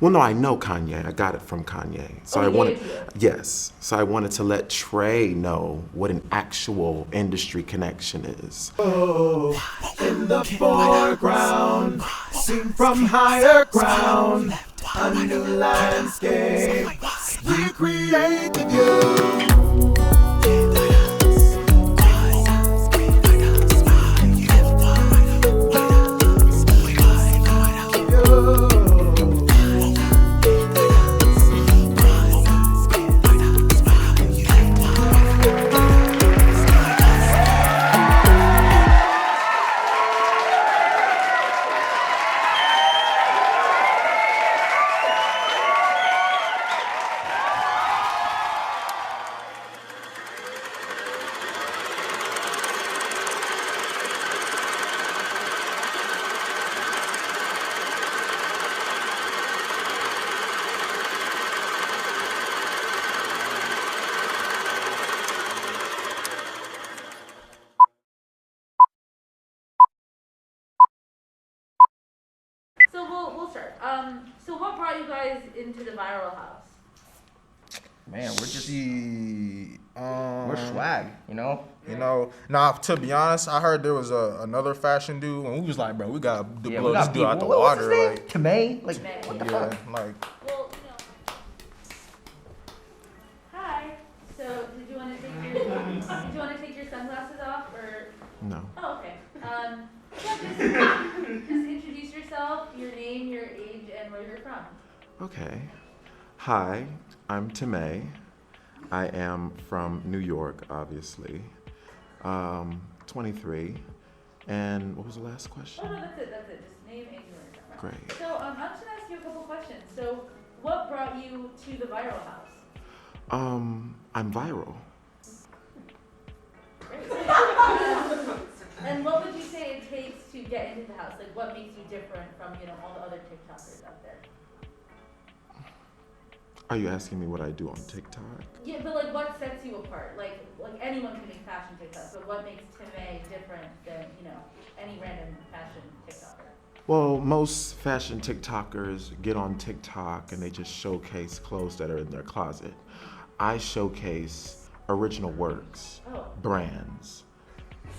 Well, no, I know Kanye. I got it from Kanye. So Oh, I he wanted, gave it to you? yes. So I wanted to let Trey know what an actual industry connection is. Oh, in the foreground, seen from higher ground, a new landscape we create with you. So we'll start. So what brought you guys into the viral house? Man, we're just we're we're swag, you know. Nah. To be honest, I heard there was another fashion dude, and we was like, bro, we gotta Yeah, blow we this got dude out the what's his water, name? like, Tymé? Like, Tymé. what the yeah, fuck? like. Well, Hi. So did you want to take your sunglasses off or? No. Oh, okay. Yeah, just introduce yourself, your name, your age, and where you're from. Okay. Hi, I'm Tymé. I am from New York, obviously. 23. And what was the last question? Oh no, that's it. Just name, age, and where you're from. Great. So I'm just gonna ask you a couple questions. So what brought you to the viral house? I'm viral. Great. And what would you say it takes to get into the house? Like, what makes you different from, all the other TikTokers out there? Are you asking me what I do on TikTok? Yeah, but like, what sets you apart? Like anyone can make fashion TikToks, but what makes Tymé different than, any random fashion TikToker? Well, most fashion TikTokers get on TikTok and they just showcase clothes that are in their closet. I showcase original works, Oh. brands,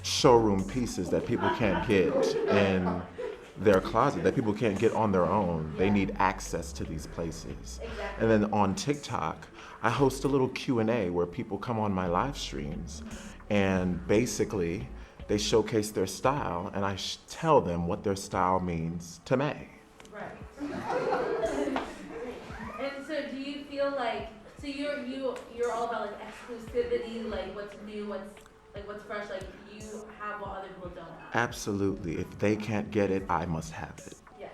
showroom pieces that people can't get in their closet, that people can't get on their own. They need access to these places. Exactly. And then on TikTok, I host a little Q&A where people come on my live streams and basically they showcase their style and I tell them what their style means to me. Right. And so do you feel like, so you're all about like exclusivity, like what's new, what's fresh, like you have what other people don't have? Absolutely. If they can't get it, I must have it. Yes.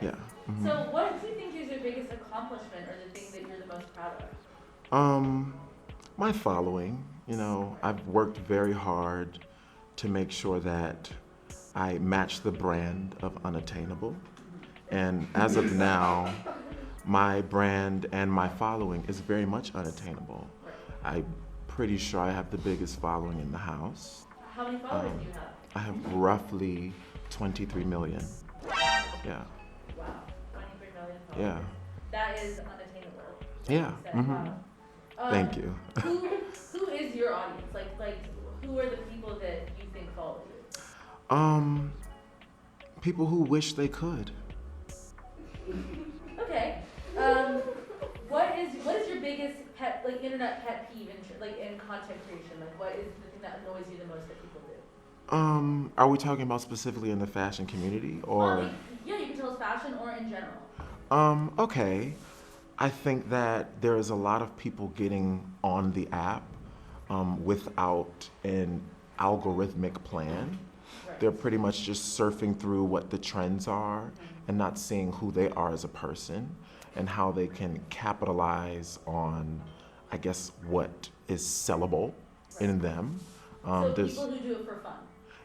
Yeah. Mhm. So what do you think is your biggest accomplishment or the thing that you're the most proud of? My following, I've worked very hard to make sure that I match the brand of Unattainable. And as of now, my brand and my following is very much unattainable. I'm pretty sure I have the biggest following in the house. How many followers do you have? I have roughly 23 million. Yeah. Wow, 23 million followers. Yeah. That is unattainable. Yeah. You said. Mhm. Wow. Thank you. Who is your audience? Like who are the people that you think follow you? People who wish they could. Okay. What is your biggest pet, like internet pet peeve in content creation? Like what is the thing that annoys you the most that people do? Are we talking about specifically in the fashion community or? Yeah, you can tell us fashion or in general. Okay. I think that there is a lot of people getting on the app without an algorithmic plan. Right. They're pretty much just surfing through what the trends are and not seeing who they are as a person and how they can capitalize on, I guess, what is sellable in them. So people who do it for fun.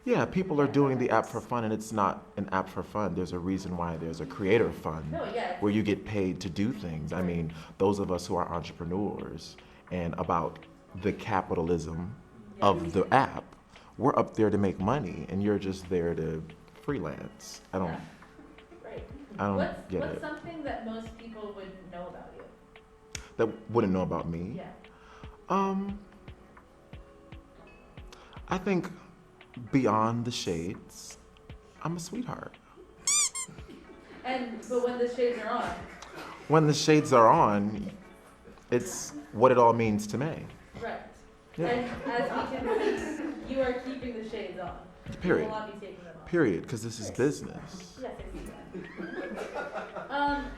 Yeah, people are doing the app for fun, and it's not an app for fun. There's a reason why there's a creator fund No, yeah. where you get paid to do things. I mean, those of us who are entrepreneurs and about the capitalism of the app, we're up there to make money, and you're just there to freelance. Right. I don't get What's it. something that most people wouldn't know about you? That wouldn't know about me. Yeah. I think beyond the shades, I'm a sweetheart. But when the shades are on, When the shades are on, it's what it all means to me. right? Yeah. And as we can see, you are keeping the shades on. Period. You will not be taking them off. Period, because this is business. Yes, I see that.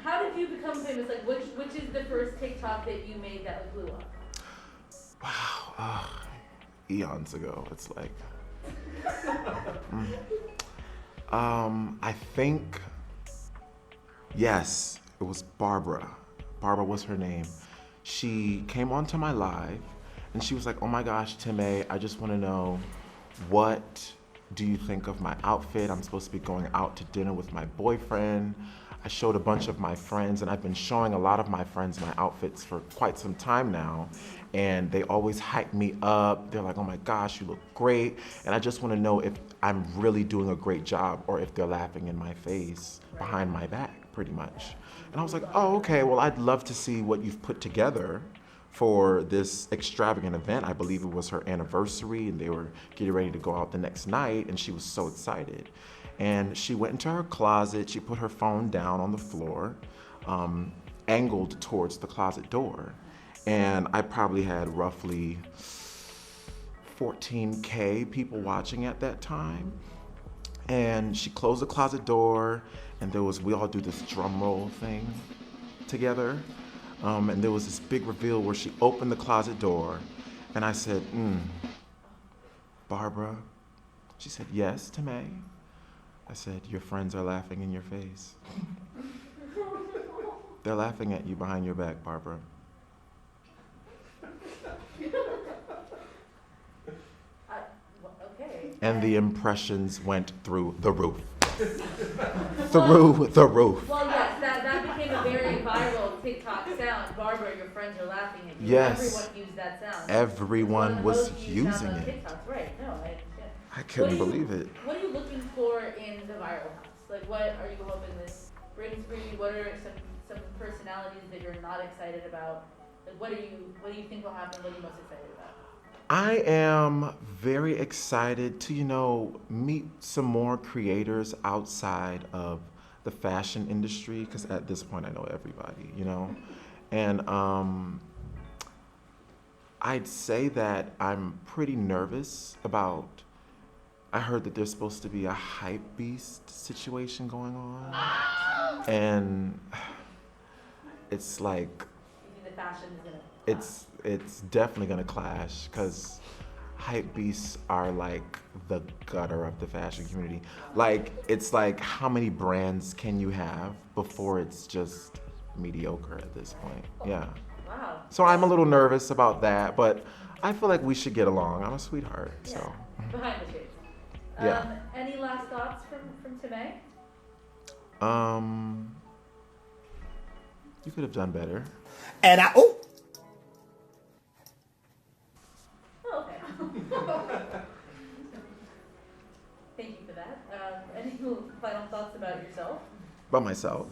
How did you become famous? Like, which is the first TikTok that you made that like, blew up? Wow, eons ago. It's like, I think, yes, it was Barbara. Barbara was her name. She came onto my live, and she was like, "Oh my gosh, Tymé, I just want to know, what do you think of my outfit? I'm supposed to be going out to dinner with my boyfriend." I showed a bunch of my friends, and I've been showing a lot of my friends my outfits for quite some time now, and they always hype me up. They're like, "Oh my gosh, you look great." And I just want to know if I'm really doing a great job or if they're laughing in my face behind my back, pretty much. And I was like, "Oh, okay, well, I'd love to see what you've put together for this extravagant event." I believe it was her anniversary, and they were getting ready to go out the next night, and she was so excited. And she went into her closet, she put her phone down on the floor, angled towards the closet door. And I probably had roughly 14K people watching at that time. And she closed the closet door, and we all do this drum roll thing together. And there was this big reveal where she opened the closet door, and I said, "Barbara?" She said, "Yes, Tymé." I said, "Your friends are laughing in your face. They're laughing at you behind your back, Barbara." Okay. And the impressions went through the roof. Through the roof. Well, yes, that became a very viral TikTok sound. Barbara, your friends are laughing at you. Yes. Everyone used that sound. Everyone was Most used using sound on it. TikToks. Right? No, I understand. I couldn't believe it. What are you looking for in the viral house? Like, what are you hoping this brings for you? What are some personalities that you're not excited about? Like, what do you think will happen? What are you most excited about? I am very excited to, meet some more creators outside of the fashion industry, because at this point I know everybody, And I'd say that I'm pretty nervous about, I heard that there's supposed to be a hype beast situation going on. And it's like, You think the fashion is gonna it's definitely gonna clash, because hype beasts are like the gutter of the fashion community. Like, it's like, how many brands can you have before it's just mediocre at this point? Yeah. Wow. So I'm a little nervous about that, but I feel like we should get along. I'm a sweetheart, Yeah. so. Behind the shades. Yeah. Any last thoughts from Tymé? You could have done better. And Oh, okay. Thank you for that. Any final thoughts about yourself? About myself.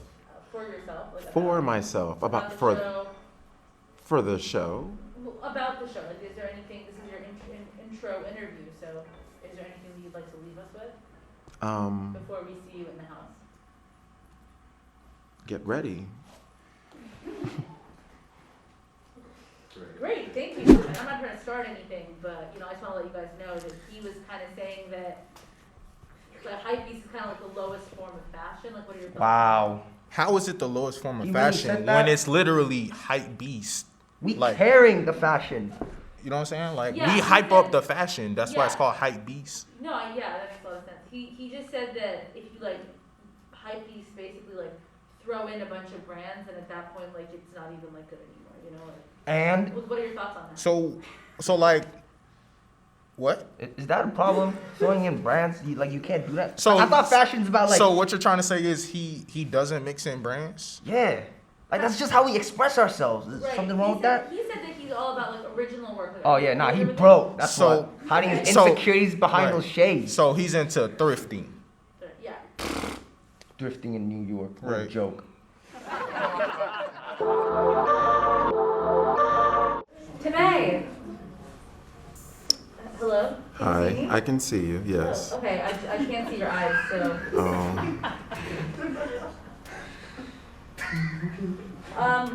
For yourself? Like For myself. About the For show? for the show. About the show. Like, is there anything? This is your intro interview. So, is there anything that you'd like to leave us with before we see you in the house? Get ready. Great, thank you. And I'm not trying to start anything, but I just want to let you guys know that he was kind of saying that the hypebeast is kind of like the lowest form of fashion. Like, what are your thoughts? Wow. How is it the lowest form of You really fashion said that? when it's literally hype beast? We Like- carrying the fashion. You know what I'm saying? Like, Yeah, we he hype said- up the fashion. That's why it's Yeah. called hype beast. No, yeah, that makes a lot of sense. He just said that if you hypebeast basically throw in a bunch of brands, and at that point it's not even good anymore. And What are your thoughts on that? So like, what? is that a problem? Throwing in brands? You can't do that. So- I thought fashion's about So what you're trying to say is he doesn't mix in brands? yeah. That's just how we express ourselves. Is Right. something wrong He with said- that? He said that he's all about original work. Oh yeah, nah, he everything- broke. That's So- what. Hiding his so- insecurities behind right. those shades. So he's into thrifting. Yeah. thrifting in New York. What a Right. joke. Tymé. Hello? Can you see Hi, me? I can see you, yes. Oh, okay, I can't see your eyes, so.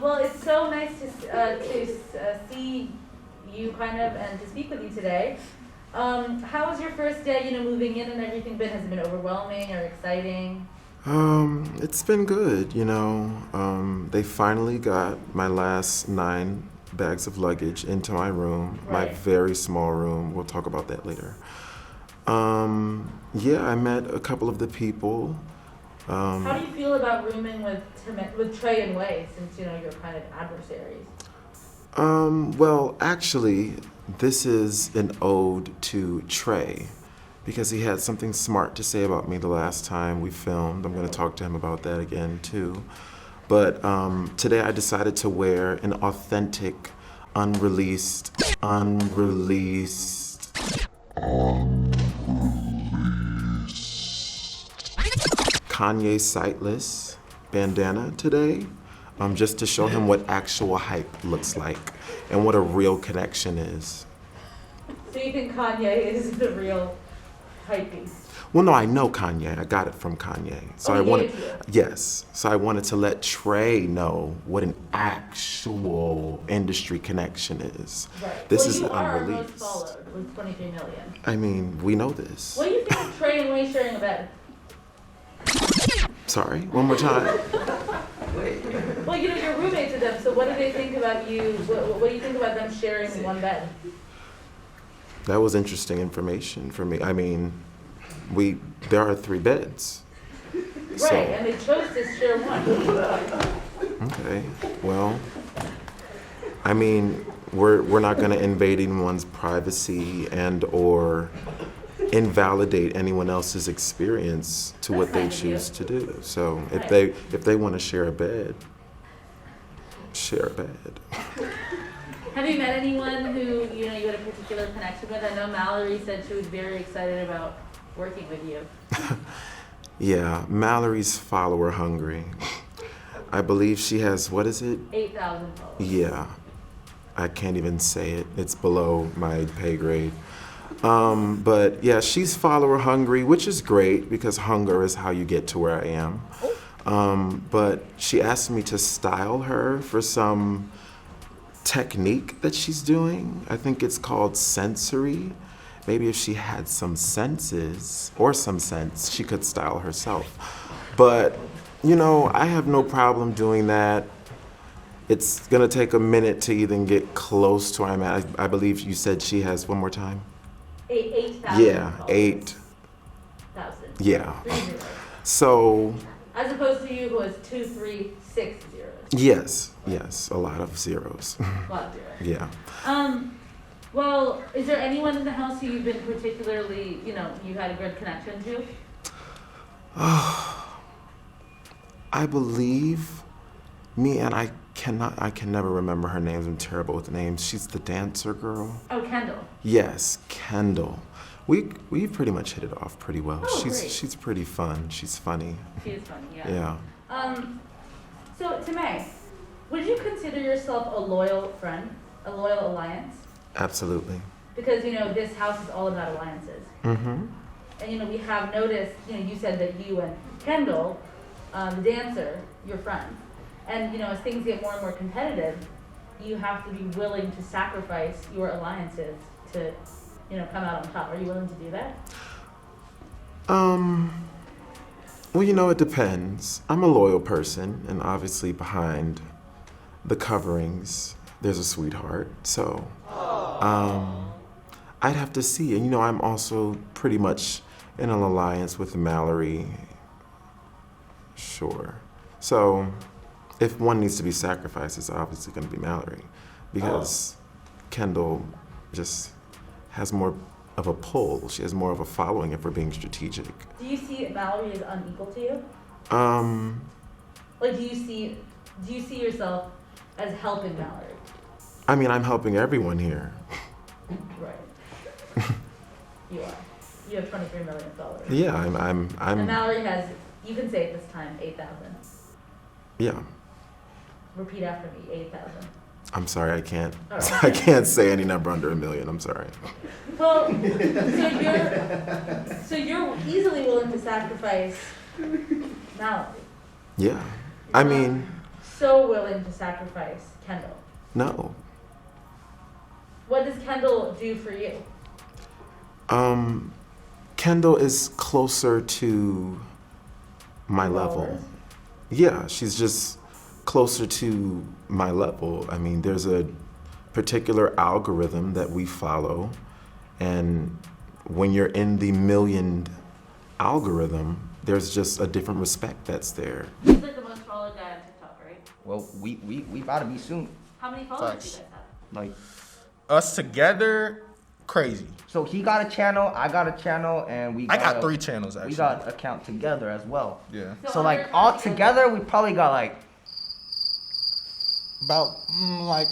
Well, it's so nice to see you kind of and to speak with you today. How was your first day, moving in and everything been? Has it been overwhelming or exciting? It's been good, They finally got my last 9 bags of luggage into my room, my Right. very small room. We'll talk about that later. Yeah, I met a couple of the people. How do you feel about rooming with Trey and Wei, since you're kind of adversaries? Well, actually, this is an ode to Trey because he had something smart to say about me the last time we filmed. I'm going to talk to him about that again, too. But today I decided to wear an authentic, unreleased Kanye sightless bandana today, just to show him what actual hype looks like and what a real connection is. So you think Kanye is the real hypey? Well, no, I know Kanye. I got it from Kanye. So Oh, I he wanted, gave you it. yes. So I wanted to let Trey know what an actual industry connection is. Right. This well, is you are our most unreleased. followed with 23 million. I mean, we know this. What do you think of Trey and Wei sharing a bed? Sorry, one more time. Well, you're roommates with them, so what do they think about you? What do you think about them sharing one bed? That was interesting information for me. I mean, there are 3 beds. Right, and they chose to share one. Okay. Well, I mean, we're not going to invade anyone's privacy and or invalidate anyone else's experience to what they choose to do. So if they want to share a bed, share a bed. Have you met anyone who you had a particular connection with? I know Mallory said she was very excited about working with you. Yeah, Mallory's follower hungry. I believe she has, what is it? 8,000 followers. Yeah, I can't even say it. It's below my pay grade. But yeah, she's follower hungry, which is great because hunger is how you get to where I am. But she asked me to style her for some technique that she's doing. I think it's called sensory. Maybe if she had some senses or some sense, she could style herself. But, I have no problem doing that. It's gonna take a minute to even get close to where I'm at. I believe you said she has, one more time? 8,000 Yeah, followers. 8,000. Yeah. 3 zeros. So, As opposed to you who has 2, 3, 6 zeros. yes, a lot of zeros. A lot of zeros. Yeah. Well, is there anyone in the house who you've been particularly, you had a good connection to? I believe I can never remember her name. I'm terrible with names. She's the dancer girl. Oh, Kendall. Yes, Kendall. We pretty much hit it off pretty well. Oh, great. She's pretty fun. She's funny. She is funny, yeah. Yeah. So, Tymé, would you consider yourself a loyal friend, a loyal alliance? Absolutely. Because, this house is all about alliances. Mm-hmm. And, we have noticed, you said that you and Kendall, the dancer, your friend. And, as things get more and more competitive, you have to be willing to sacrifice your alliances to, come out on top. Are you willing to do that? Well, it depends. I'm a loyal person, and obviously behind the coverings, there's a sweetheart. So, I'd have to see. And, I'm also pretty much in an alliance with Mallory. Sure. So, if one needs to be sacrificed, it's obviously going to be Mallory, because Kendall just has more of a pull. She has more of a following if we're being strategic. Do you see Mallory as unequal to you? Like, do you see yourself as helping Mallory? I mean, I'm helping everyone here. Right. You are. You have 23 million followers. Yeah, And I'm. Mallory has, You can say it this time, 8,000. Yeah. Repeat after me, 8,000. I'm sorry, I can't. All right. I can't say any number under $1 million. I'm sorry. Well, so you're easily willing to sacrifice Mallory. Yeah. I mean, So willing to sacrifice Kendall. no. What does Kendall do for you? Kendall is closer to my level. Followers? Yeah, she's just closer to my level. I mean, there's a particular algorithm that we follow, and when you're in the million algorithm, there's just a different respect that's there. He's like the most followed guy on TikTok, right? Well, we about to be soon. How many followers Facts. do you guys have? Like, Us together, crazy. so he got a channel, I got a channel, and I got 3 channels actually. We got an account together as well. Yeah. So like all together, we probably got like About like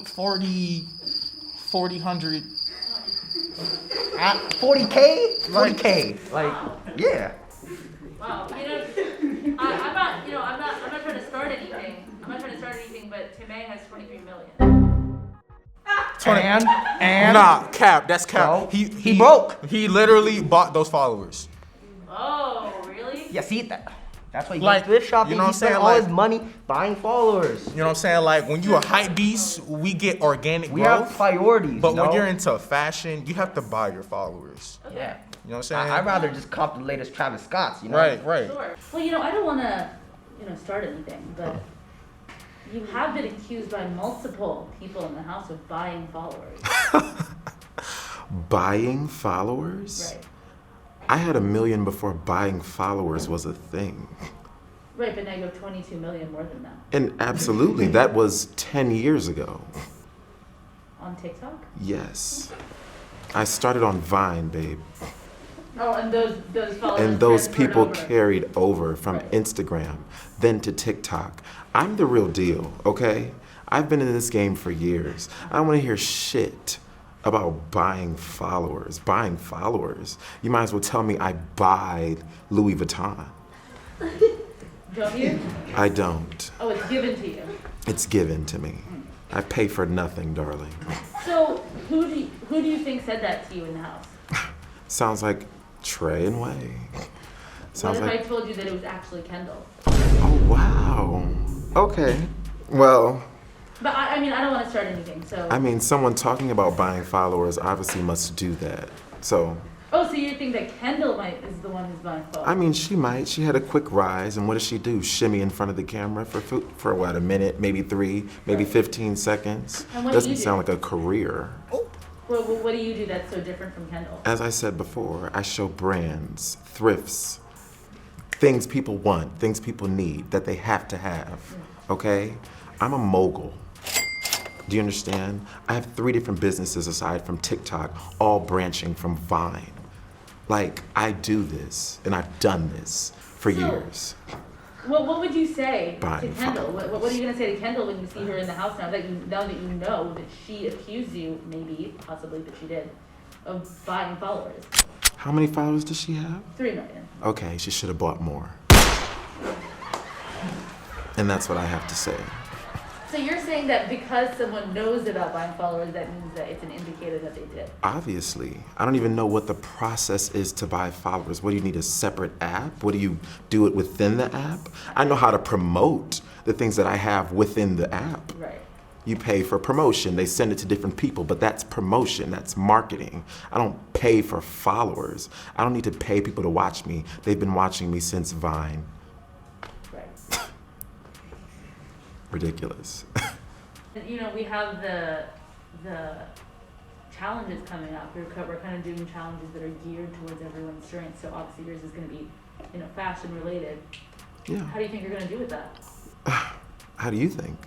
40, 100. 40K, 40K. Like, yeah. Wow. I'm not trying to start anything. But Tymé has 23 million. 20. And Nah, cap. That's cap. No, he broke. He literally bought those followers. Oh, really? yeah, see that's why he Like, goes thrift shopping. you know what He I'm spent saying? all Like- his money buying followers. You know what I'm saying? Like when you a hype beast, we get organic We growth. have priorities. But you when know? you're into fashion, you have to buy your followers. Okay. yeah, You know what I'm saying? I'd rather just cop the latest Travis Scotts. You know, Right. Sure. Well, I don't want to, start anything, but you have been accused by multiple people in the house of buying followers. Buying followers? Right. I had 1 million before buying followers was a thing. Right, but now you have 22 million more than that And absolutely, that was 10 years ago. on TikTok. Yes. I started on Vine, babe. Oh, and those followers. And those transferred people over. carried over from Right. Instagram, then to TikTok. I'm the real deal, okay? I've been in this game for years. I don't want to hear shit about buying followers. Buying followers. You might as well tell me I buy Louis Vuitton. Don't you? I don't. Oh, it's given to you. It's given to me. I pay for nothing, darling. So who do you think said that to you in the house? Sounds like Trey and Way. Sounds What if like. I told you that it was actually Kendall? Oh wow. Okay. Well, But I mean, I don't want to start anything. So. I mean, someone talking about buying followers obviously must do that. So, Oh, so you think that Kendall is the one who's buying followers? I mean, she might. She had a quick rise, and what does she do? Shimmy in front of the camera for what, a minute, maybe 3, maybe 15 seconds? And what do Doesn't you do? sound like a career. Well, what do you do that's so different from Kendall? As I said before, I show brands, thrifts, things people want, things people need, that they have to have, okay? I'm a mogul. Do you understand? I have 3 different businesses aside from TikTok, all branching from Vine. Like, I do this, and I've done this for So- years. Well, what would you say Buying to Kendall? followers. What are you going to say to Kendall when you see her in the house now that you know that she accused you, maybe, possibly that she did, of buying followers? How many followers does she have? 3 million. Okay, she should have bought more. And that's what I have to say. So you're saying that because someone knows about buying followers, that means that it's an indicator that they did? Obviously. I don't even know what the process is to buy followers. What do you need, a separate app? What do you do it within the app? I know how to promote the things that I have within the app. Right. You pay for promotion. They send it to different people, but that's promotion, that's marketing. I don't pay for followers. I don't need to pay people to watch me. They've been watching me since Vine. Right. Ridiculous. We have the challenges coming up. We're kind of doing challenges that are geared towards everyone's strengths. So obviously yours is going to be, fashion related. Yeah. How do you think you're going to do with that? How do you think?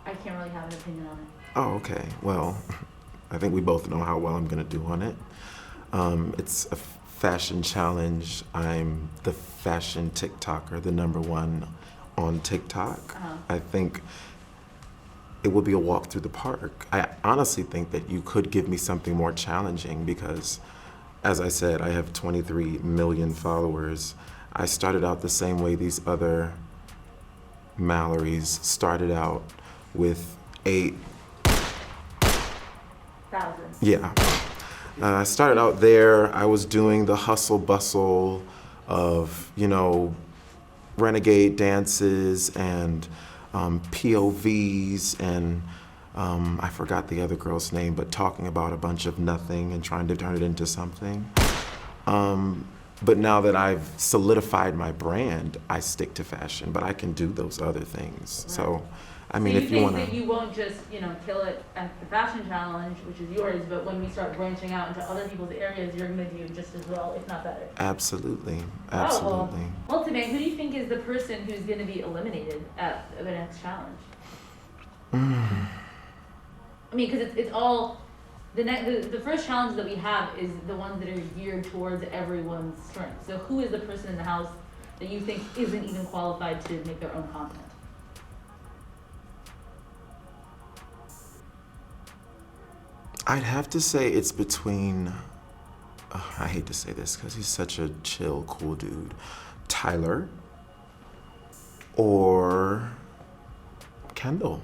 I can't really have an opinion on it. Oh, okay. Well, I think we both know how well I'm gonna do on it. It's a fashion challenge. I'm the fashion TikToker, the #1 on TikTok. I think it will be a walk through the park. I honestly think that you could give me something more challenging because as I said, I have 23 million followers. I started out the same way these other Mallorys started out with 8,000. Yeah. I started out there. I was doing the hustle bustle of, renegade dances and POVs and I forgot the other girl's name, but talking about a bunch of nothing and trying to turn it into something. But now that I've solidified my brand, I stick to fashion, but I can do those other things. Right. So, I So mean, you if you think want that to. you won't just, kill it at the fashion challenge, which is yours, but when we start branching out into other people's areas, you're going to do just as well, if not better. Absolutely. Oh, Absolutely. well, Tymé, who do you think is the person who's going to be eliminated at the next challenge? I mean, because it's all the first challenge that we have is the ones that are geared towards everyone's strength. So who is the person in the house that you think isn't even qualified to make their own content? I'd have to say it's between, I hate to say this because he's such a chill, cool dude, Tyler or Kendall.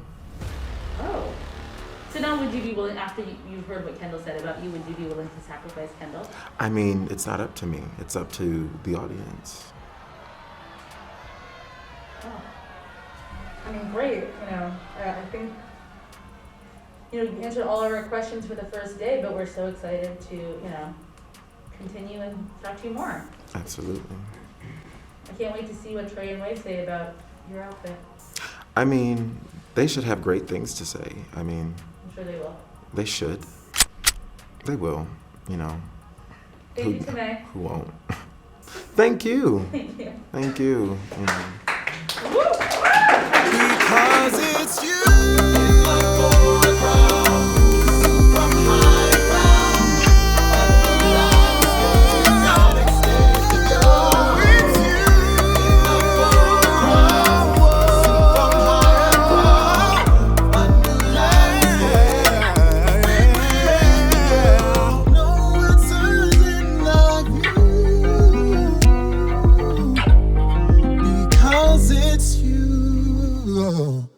Oh. So now would you be willing, after you've heard what Kendall said about you, would you be willing to sacrifice Kendall? I mean, it's not up to me. It's up to the audience. Oh. I mean, great. I think, you answered all of our questions for the first day, but we're so excited to, continue and talk to you more. Absolutely. I can't wait to see what Trey and Way say about your outfit. I mean, they should have great things to say. I mean, I'm sure they will. they should. They will, Thank you, Tymé. Who won't? Thank you. Thank you. Thank you. Because it's you. Because it's you.